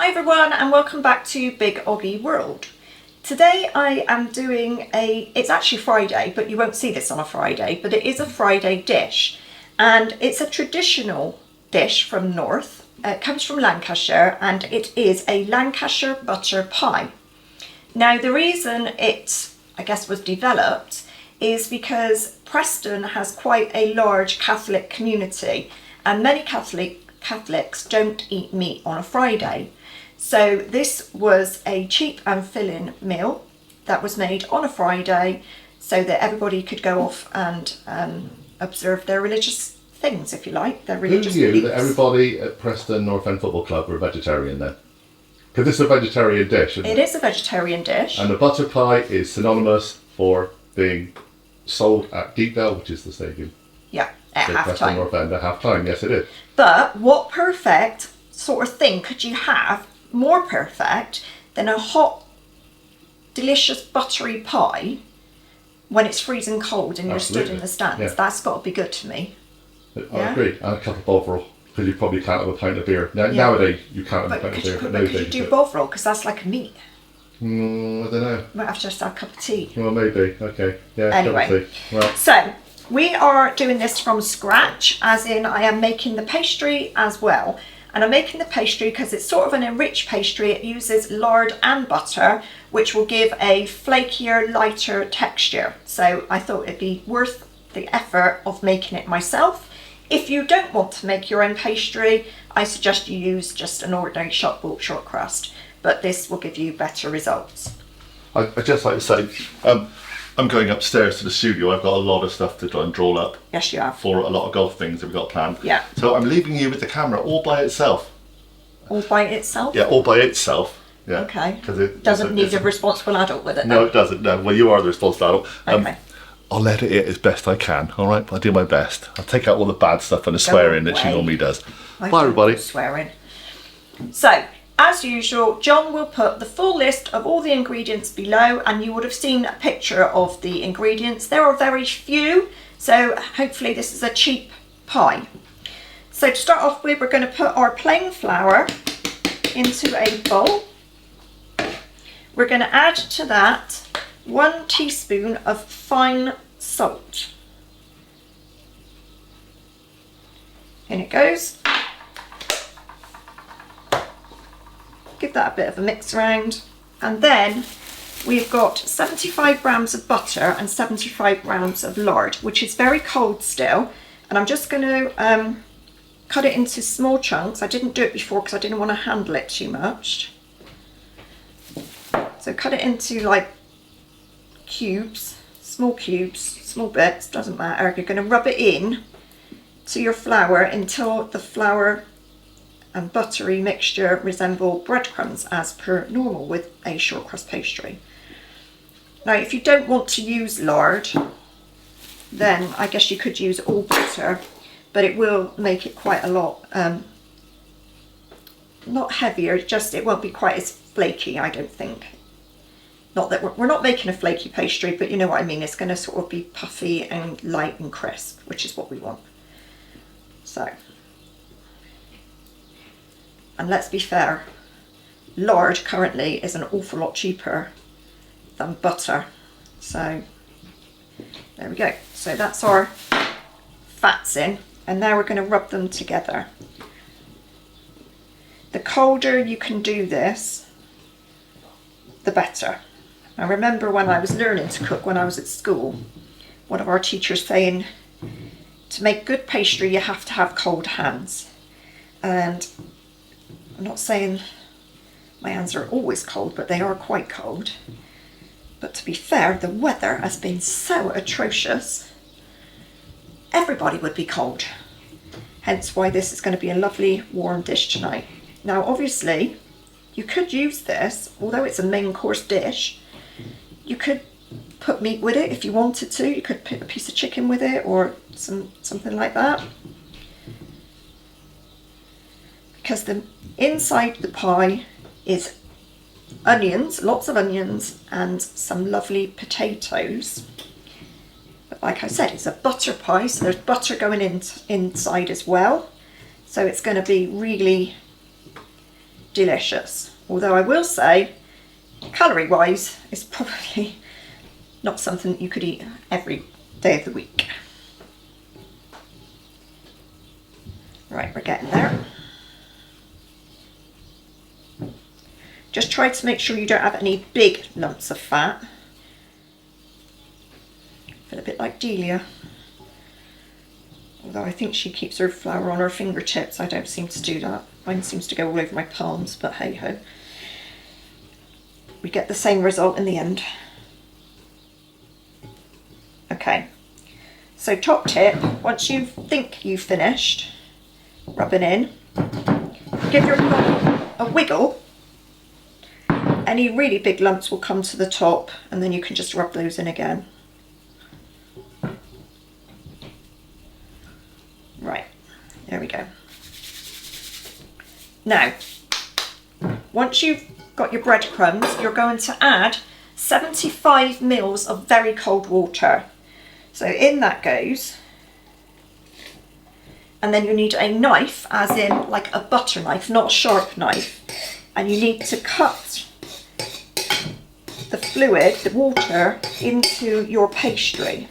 Hi everyone and welcome back to Big Oggie World. Today I am doing it's actually Friday, but you won't see this on a Friday, but it is a Friday dish. And it's a traditional dish from the north. It comes from Lancashire and it is a Lancashire Butter Pie. Now the reason it, I guess, was developed is because Preston has quite a large Catholic community and many Catholics don't eat meat on a Friday. So this was a cheap and filling meal that was made on a Friday so that everybody could go off and observe their religious things, if you like, their religious beliefs. Who knew that everybody at Preston North End Football Club were vegetarian then? Because this is a vegetarian dish, isn't it? It is a vegetarian dish. And the butter pie is synonymous for being sold at Deepdale, which is the stadium. Yeah, at half Preston time. North End at half time, yes it is. But what perfect sort of thing could you have more perfect than a hot, delicious buttery pie when it's freezing cold and you're stood in the stands? Yeah. That's got to be good to me. I agree. And a cup of Bovril, because you probably can't have a pint of beer. Nowadays you can't have a pint of beer. But could you do Bovril? Because that's like a meat. I don't know. Might have to just have a cup of tea. Well, maybe. Okay. Yeah. Anyway, right. So we are doing this from scratch, as in I am making the pastry as well. And I'm making the pastry because it's sort of an enriched pastry. It uses lard and butter, which will give a flakier, lighter texture. So I thought it'd be worth the effort of making it myself. If you don't want to make your own pastry, I suggest you use just an ordinary shop bought short crust, but this will give you better results. I'd just like to say, I'm going upstairs to the studio. I've got a lot of stuff to try and draw up. Yes, you have. For a lot of golf things that we've got planned. Yeah. So I'm leaving you with the camera all by itself. All by itself? Yeah, all by itself. Yeah. Okay. Because it doesn't need a responsible adult with it. No, it doesn't. No. Well, you are the responsible adult. Okay. I'll edit it as best I can. All right, I'll do my best. I'll take out all the bad stuff and the swearing that she normally does. Bye, everybody. Swearing. So, as usual, John will put the full list of all the ingredients below, and you would have seen a picture of the ingredients. There are very few, so hopefully this is a cheap pie. So to start off with, we're going to put our plain flour into a bowl. We're going to add to that 1 teaspoon of fine salt. In it goes. Give that a bit of a mix around, and then we've got 75 grams of butter and 75 grams of lard, which is very cold still, and I'm just going to cut it into small chunks. I didn't do it before because I didn't want to handle it too much, so cut it into like cubes, small bits, doesn't matter. You're going to rub it in to your flour until the flour and buttery mixture resemble breadcrumbs as per normal with a short crust pastry. Now if you don't want to use lard, then I guess you could use all butter, but it will make it quite a lot, not heavier, just it won't be quite as flaky, I don't think. Not that we're not making a flaky pastry, but you know what I mean, it's going to sort of be puffy and light and crisp, which is what we want. So. And let's be fair, lard currently is an awful lot cheaper than butter. So there we go. So that's our fats in, and now we're going to rub them together. The colder you can do this, the better. I remember when I was learning to cook when I was at school, one of our teachers saying, to make good pastry you have to have cold hands. And I'm not saying my hands are always cold, but they are quite cold. But to be fair, the weather has been so atrocious, everybody would be cold. Hence why this is going to be a lovely warm dish tonight. Now obviously, you could use this, although it's a main course dish, you could put meat with it if you wanted to. You could put a piece of chicken with it or something like that. Because the inside the pie is onions, lots of onions, and some lovely potatoes. But like I said, it's a butter pie, so there's butter going inside as well. So it's going to be really delicious. Although I will say, calorie wise, it's probably not something that you could eat every day of the week. Right, we're getting there. Just try to make sure you don't have any big lumps of fat. Feel a bit like Delia. Although I think she keeps her flour on her fingertips. I don't seem to do that. Mine seems to go all over my palms, but hey ho. We get the same result in the end. Okay, so top tip, once you think you've finished rubbing in, give your pot a wiggle. Any really big lumps will come to the top and then you can just rub those in again. Right, there we go. Now, once you've got your breadcrumbs, you're going to add 75 mils of very cold water. So in that goes. And then you need a knife, as in like a butter knife, not a sharp knife. And you need to cut the fluid, the water, into your pastry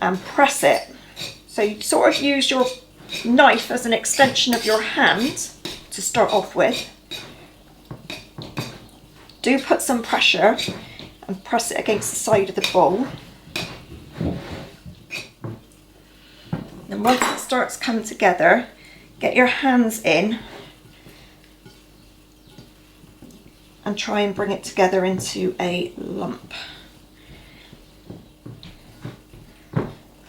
and press it. So you sort of use your knife as an extension of your hand to start off with. Do put some pressure and press it against the side of the bowl. And once it starts coming together, get your hands in and try and bring it together into a lump. I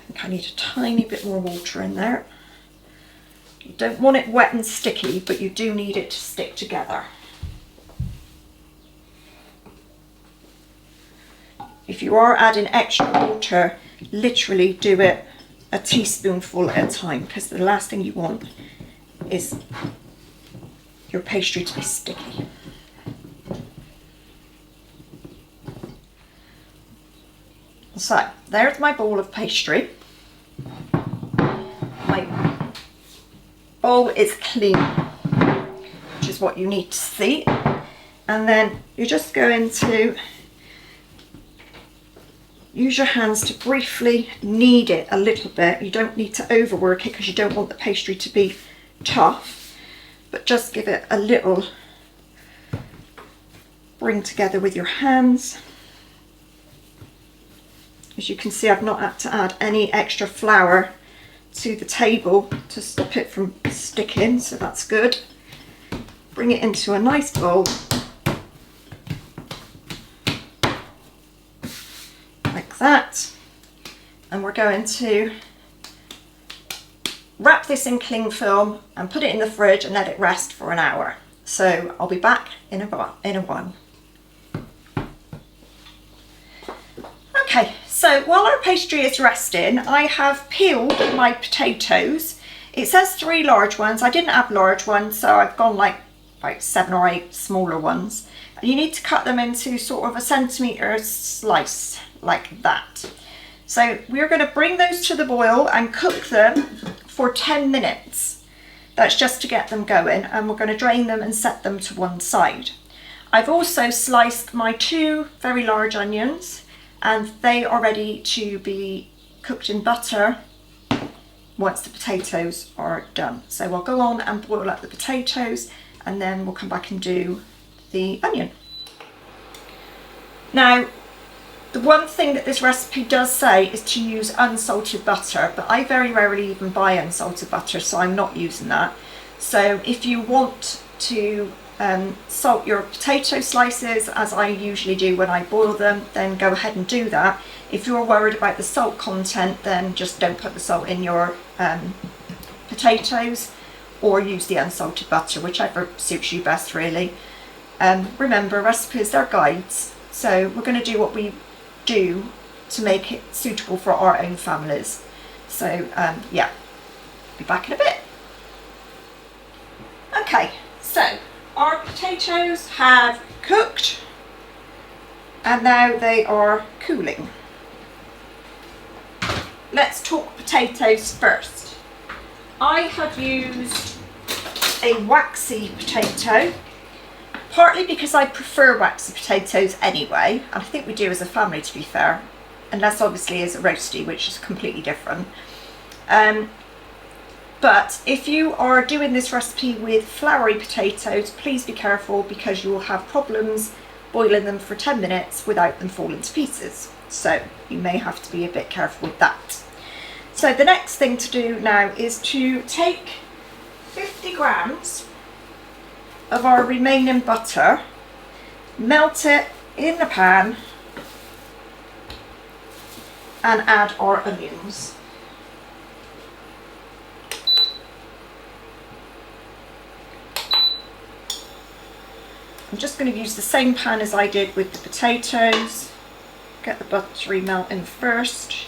think I need a tiny bit more water in there. You don't want it wet and sticky, but you do need it to stick together. If you are adding extra water, literally do it a teaspoonful at a time, because the last thing you want is your pastry to be sticky. So, there's my ball of pastry. My bowl is clean, which is what you need to see. And then you're just going to use your hands to briefly knead it a little bit. You don't need to overwork it because you don't want the pastry to be tough, but just give it a little bring together with your hands. As you can see, I've not had to add any extra flour to the table to stop it from sticking, so that's good. Bring it into a nice bowl. Like that. And we're going to wrap this in cling film and put it in the fridge and let it rest for an hour. So I'll be back in a while. Okay, so while our pastry is resting, I have peeled my potatoes. It says 3 large ones. I didn't have large ones, so I've gone like 7 or 8 smaller ones. And you need to cut them into sort of a centimetre slice, like that. So we're going to bring those to the boil and cook them for 10 minutes. That's just to get them going, and we're going to drain them and set them to one side. I've also sliced my 2 very large onions, and they are ready to be cooked in butter once the potatoes are done. So we'll go on and boil up the potatoes, and then we'll come back and do the onion. Now, the one thing that this recipe does say is to use unsalted butter, but I very rarely even buy unsalted butter, so I'm not using that. So if you want to salt your potato slices, as I usually do when I boil them, then go ahead and do that. If you're worried about the salt content, then just don't put the salt in your potatoes, or use the unsalted butter, whichever suits you best really. Remember, recipes, they're guides, so we're going to do what we do to make it suitable for our own families. So yeah, be back in a bit. Okay, so our potatoes have cooked and now they are cooling. Let's talk potatoes first. I have used a waxy potato, partly because I prefer waxy potatoes anyway, and I think we do as a family, to be fair, unless obviously as a roasty, which is completely different. But if you are doing this recipe with floury potatoes, please be careful, because you will have problems boiling them for 10 minutes without them falling to pieces. So you may have to be a bit careful with that. So the next thing to do now is to take 50 grams of our remaining butter, melt it in the pan, and add our onions. I'm just going to use the same pan as I did with the potatoes. Get the buttery melting first.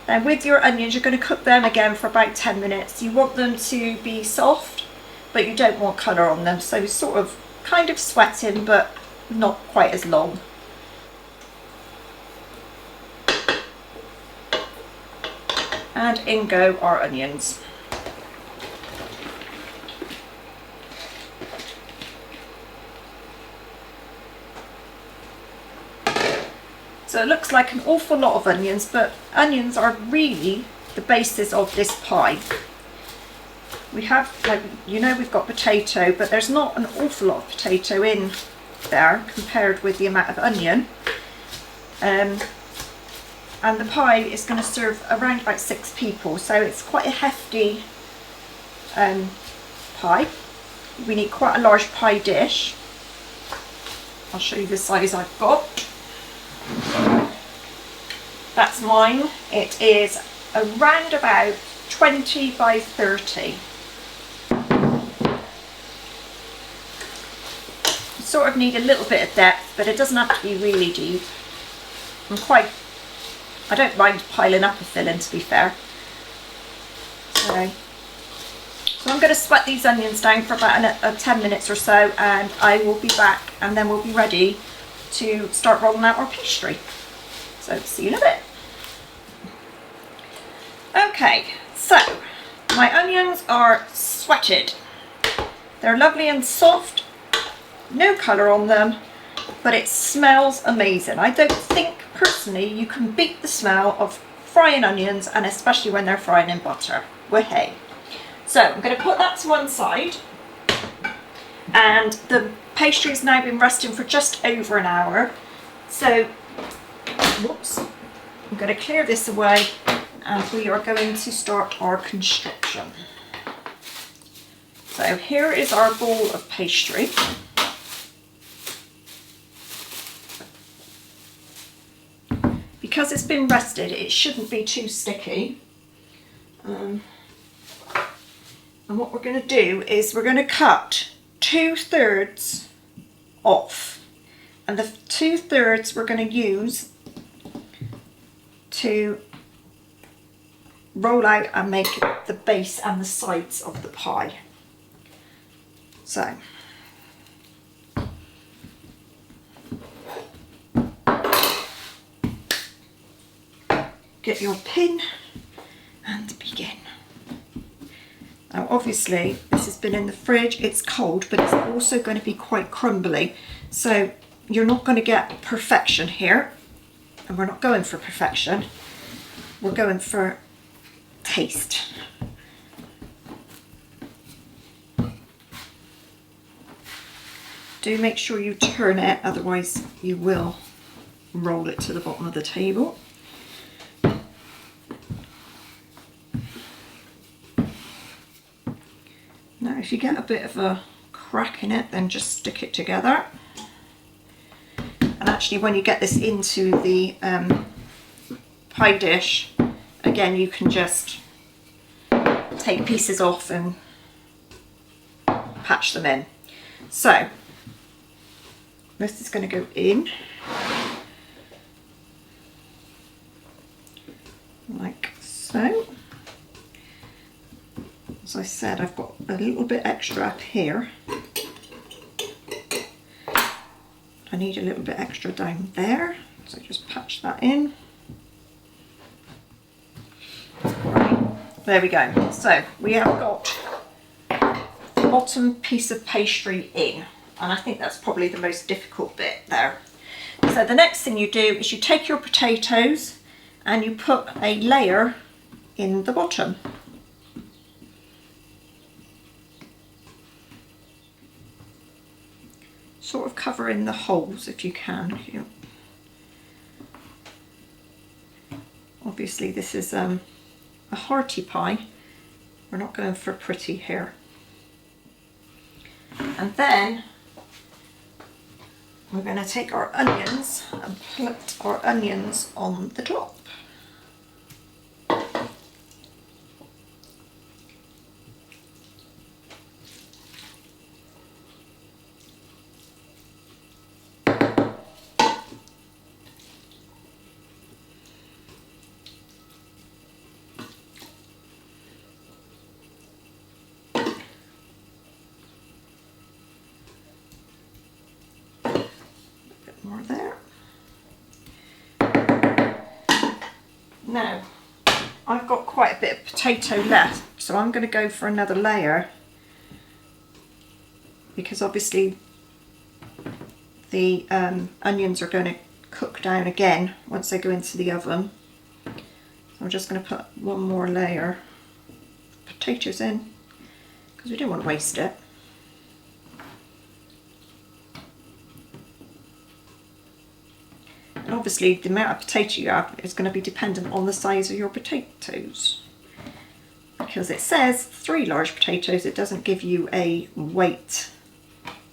Then with your onions, you're going to cook them again for about 10 minutes. You want them to be soft, but you don't want colour on them. So sort of kind of sweating, but not quite as long. And in go our onions. So it looks like an awful lot of onions, but onions are really the basis of this pie. We have, like, you know, we've got potato, but there's not an awful lot of potato in there compared with the amount of onion. And the pie is going to serve around about 6 people, so it's quite a hefty pie. We need quite a large pie dish. I'll show you the size I've got. That's mine. It is around about 20 by 30. You sort of need a little bit of depth, but it doesn't have to be really deep. I don't mind piling up a filling, to be fair. So I'm going to sweat these onions down for about 10 minutes or so, and I will be back, and then we'll be ready to start rolling out our pastry. So see you in a bit. Okay, so my onions are sweated. They're lovely and soft, no colour on them, but it smells amazing. I don't think personally you can beat the smell of frying onions, and especially when they're frying in butter. Well, hey. So I'm going to put that to one side, and the pastry has now been resting for just over an hour. So, whoops, I'm going to clear this away, and we are going to start our construction. So here is our ball of pastry. Because it's been rested, it shouldn't be too sticky. And what we're going to do is we're going to cut 2/3 off, and the 2/3 we're going to use to roll out and make the base and the sides of the pie. So get your pin and begin. Now obviously this has been in the fridge, it's cold, but it's also going to be quite crumbly, so you're not going to get perfection here, and we're not going for perfection, we're going for taste. Do make sure you turn it, otherwise you will roll it to the bottom of the table. Now if you get a bit of a crack in it, then just stick it together. And actually when you get this into the pie dish, again you can just take pieces off and patch them in. So this is going to go in like so. As I said, I've got a little bit extra up here. I need a little bit extra down there, so just patch that in. Right, there we go. So we have got bottom piece of pastry in, and I think that's probably the most difficult bit there. So the next thing you do is you take your potatoes and you put a layer in the bottom. Sort of covering the holes if you can. Obviously this is a hearty pie. We're not going for pretty here. And then we're going to take our onions and put our onions on the top. More there. Now I've got quite a bit of potato left, so I'm going to go for another layer, because obviously the onions are going to cook down again once they go into the oven. So I'm just going to put one more layer of potatoes in, because we don't want to waste it. And obviously the amount of potato you have is going to be dependent on the size of your potatoes. Because it says 3 large potatoes, it doesn't give you a weight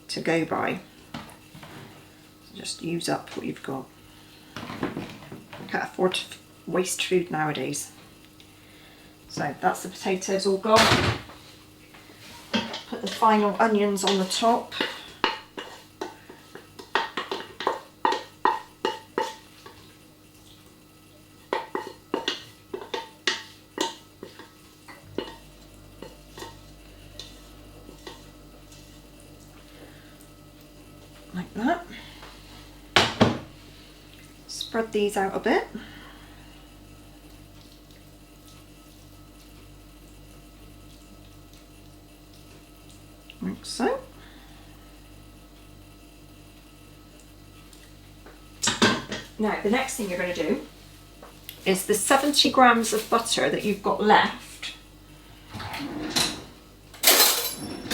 to go by. So just use up what you've got. I can't afford to waste food nowadays. So that's the potatoes all gone. Put the final onions on the top. Like that. Spread these out a bit. Like so. Now the next thing you're going to do is the 70 grams of butter that you've got left.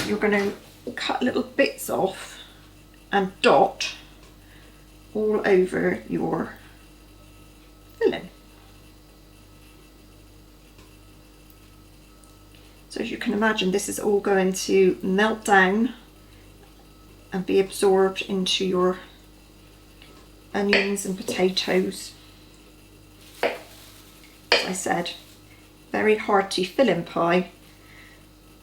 You're going to cut little bits off and dot all over your filling. So as you can imagine, this is all going to melt down and be absorbed into your onions and potatoes. As I said, very hearty filling pie,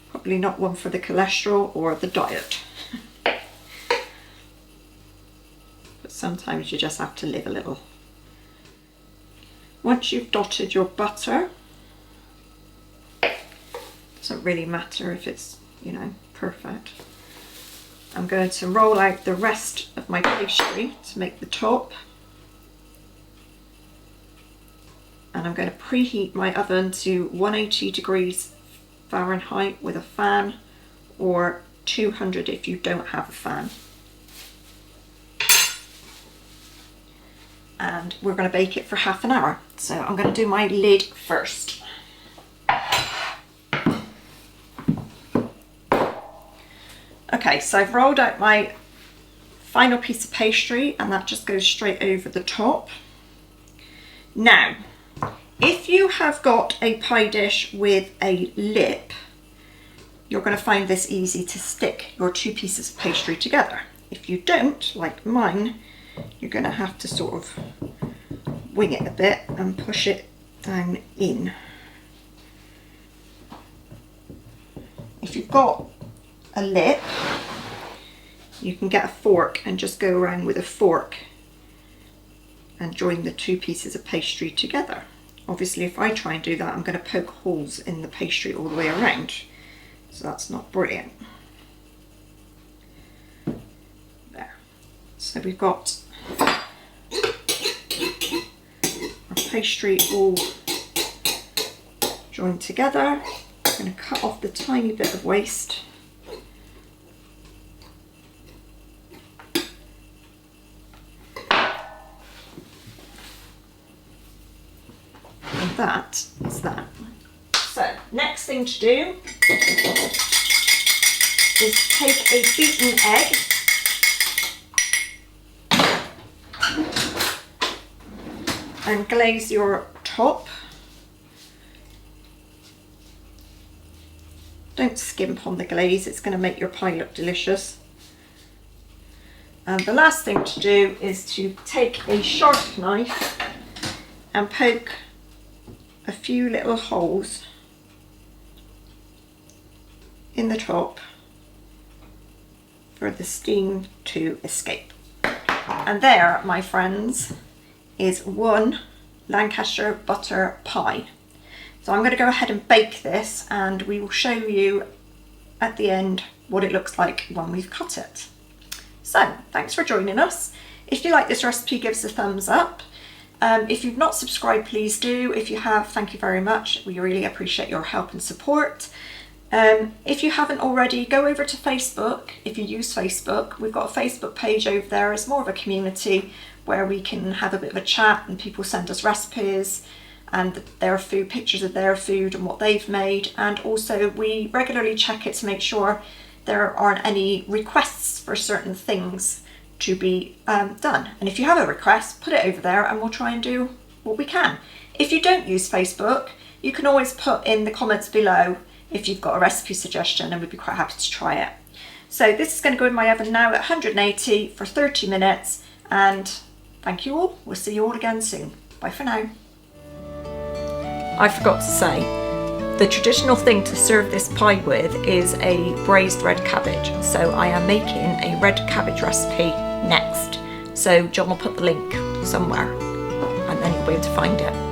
probably not one for the cholesterol or the diet. Sometimes you just have to live a little. Once you've dotted your butter, doesn't really matter if it's, you know, perfect. I'm going to roll out the rest of my pastry to make the top. And I'm going to preheat my oven to 180 degrees Fahrenheit with a fan, or 200 if you don't have a fan. And we're going to bake it for half an hour. So I'm going to do my lid first. Okay, so I've rolled out my final piece of pastry, and that just goes straight over the top. Now, if you have got a pie dish with a lip, you're going to find this easy to stick your 2 pieces of pastry together. If you don't, like mine, you're going to have to sort of wing it a bit and push it down in. If you've got a lip, you can get a fork and just go around with a fork and join the 2 pieces of pastry together. Obviously, if I try and do that, I'm going to poke holes in the pastry all the way around, so that's not brilliant. There. So we've got our pastry all joined together. I'm going to cut off the tiny bit of waste that is that. So next thing to do is take a beaten egg and glaze your top. Don't skimp on the glaze, it's going to make your pie look delicious. And the last thing to do is to take a sharp knife and poke a few little holes in the top for the steam to escape. And there, my friends, is one Lancashire butter pie. So I'm going to go ahead and bake this, and we will show you at the end what it looks like when we've cut it. So thanks for joining us. If you like this recipe, give us a thumbs up. If you've not subscribed, please do. If you have, thank you very much. We really appreciate your help and support. If you haven't already, go over to Facebook. If you use Facebook, we've got a Facebook page over there. It's more of a community where we can have a bit of a chat, and people send us recipes and their food, pictures of their food and what they've made. And also we regularly check it to make sure there aren't any requests for certain things to be done. And if you have a request, put it over there and we'll try and do what we can. If you don't use Facebook, you can always put in the comments below if you've got a recipe suggestion, and we'd be quite happy to try it. So this is going to go in my oven now at 180 for 30 minutes, and thank you all. We'll see you all again soon. Bye for now. I forgot to say, the traditional thing to serve this pie with is a braised red cabbage. So I am making a red cabbage recipe next. So John will put the link somewhere and then you'll be able to find it.